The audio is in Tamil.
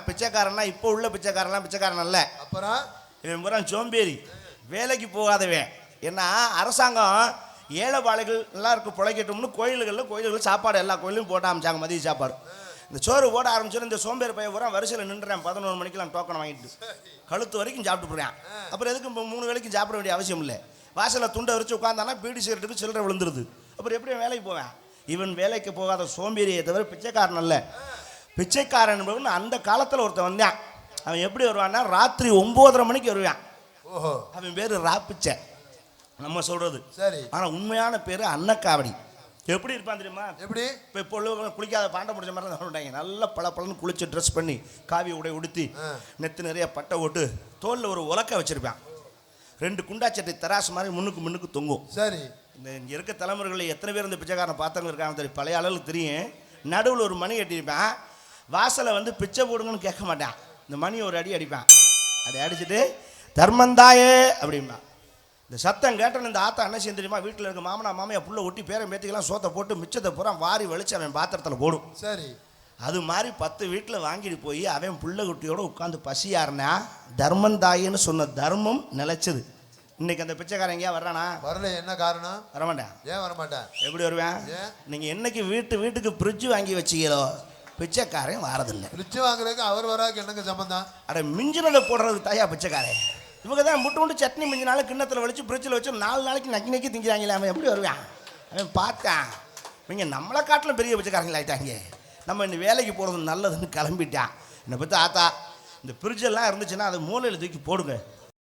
பிச்சைக்காரன்னா இப்போ உள்ள பிச்சைக்காரன்லாம் பிச்சைக்காரன் அல்ல. அப்புறம் இவன் பூரா சோம்பேறி, வேலைக்கு போகாதவன். ஏன்னா அரசாங்கம் ஏழை பாளைகள் எல்லாருக்கும் பிழைக்கட்டும்னு கோயில்களில் சாப்பாடு எல்லா கோயிலும் போட ஆரம்பிச்சாங்க. மதிய சாப்பாடு இந்த சோறு போட ஆரம்பிச்சோன்னு இந்த சோம்பேறி பையன் பூரா வரிசையில் நின்றுறேன். 11 மணிக்கெல்லாம் டோக்கன் வாங்கிட்டு கழுத்து வரைக்கும் சாப்பிட்டு போகிறேன். அப்புறம் எதுக்கு இப்போ 3 வேளைக்கும் சாப்பிட வேண்டிய அவசியம் இல்லை. வாசலில் துண்டை வச்சு உட்காந்தானா பீடி சிகரெட்டுக்கு சில்லறை விழுந்துருது. அப்புறம் எப்படி வேலைக்கு போவேன்? இவன் வேலைக்கு போகாத சோம்பேறியை தவிர பிச்சைக்காரன் அல்ல. பிச்சைக்காரன் அந்த காலத்தில் ஒருத்தன் வந்தான். அவன் எப்படி வருவான்னா ராத்திரி 9:30 மணிக்கு வருவான். ஓஹோ, அவன் பேர் ராப்பிச்சை நம்ம சொல்றது. சரி, ஆனால் உண்மையான பேர் அன்னக்காவடி. எப்படி இருப்பான் தெரியுமா? எப்படி? இப்போ குளிக்காத பாண்ட முடிச்ச மாதிரி தான் சொல்லிட்டாங்க. நல்லா பளபளன்னு குளிச்சு ட்ரெஸ் பண்ணி காவி உடை உடுத்தி நெத்து நிறைய பட்டை ஓட்டு தோலில் ஒரு உலக்க வச்சிருப்பான். 2 குண்டாச்சட்டை தராசு மாதிரி முன்னுக்கு தொங்கும். சரி, இந்த இங்கே இருக்க தலைமுறைகளில் எத்தனை பேர் இந்த பிச்சைக்காரனை பார்த்தவங்க இருக்காங்க தெரியும். பழைய அளவுக்கு தெரியும். நடுவில் ஒரு மணி கட்டியிருப்பேன். வாசலை பிச்சை போடுங்கன்னு கேட்க மாட்டான். இந்த மணி ஒரு அடி அடிப்பான். அடி அடிச்சுட்டு தர்மந்தாயே அப்படிம்பா. இந்த சத்தம் கேட்டேன்னு இந்த ஆத்தா என்ன செய்ய தெரியுமா? வீட்டில் இருக்க மாமையா புள்ள ஒட்டி பேரம் பேத்திக்கெல்லாம் சோத்தை போட்டு மிச்சத்தை பூரா வாரி வலிச்சு அவன் பாத்திரத்தில் போடும். சரி, அது மாதிரி 10 வீட்டில் வாங்கிட்டு போய் அவன் புள்ள குட்டியோட உட்காந்து பசியாருனா தர்மந்தாயின்னு சொன்ன தர்மம் நிலைச்சது. இன்னைக்கு அந்த பிச்சைக்காரன் எங்கேயா வர்றானா? வரல. என்ன காரணம்? வரமாட்டேன். ஏன் வரமாட்டேன்? எப்படி வருவேன்? நீங்கள் என்னைக்கு வீட்டுக்கு ஃப்ரிட்ஜ் வாங்கி வச்சிங்களோ பிச்சைக்காரன் வாரதில்லை. ஃப்ரிட்ஜ் வாங்குறதுக்கு அவர் வராக்கு என்னங்க சம்பந்தம்? அட மிஞ்சினதை போடுறதுக்கு தாயா பிச்சைக்காரன். இவங்க தான் முட்டு சட்னி மிஞ்சினாலும் கிண்ணத்தில் வலிச்சு ஃப்ரிட்ஜில் வச்சு 4 நாளைக்கு நக்கி திங்கிறாங்களே. அவன் எப்படி வருவான்? அவன் பார்த்தான் இவங்க நம்மளை காட்டிலும் பெரிய பிச்சைக்காரங்களாயிட்டாங்க. நம்ம இந்த வேலைக்கு போகிறது நல்லதுன்னு கிளம்பிட்டான். என்னை பற்றி ஆத்தா இந்த ஃப்ரிட்ஜெல்லாம் இருந்துச்சுன்னா அதை மூலையில் தூக்கி போடுங்க.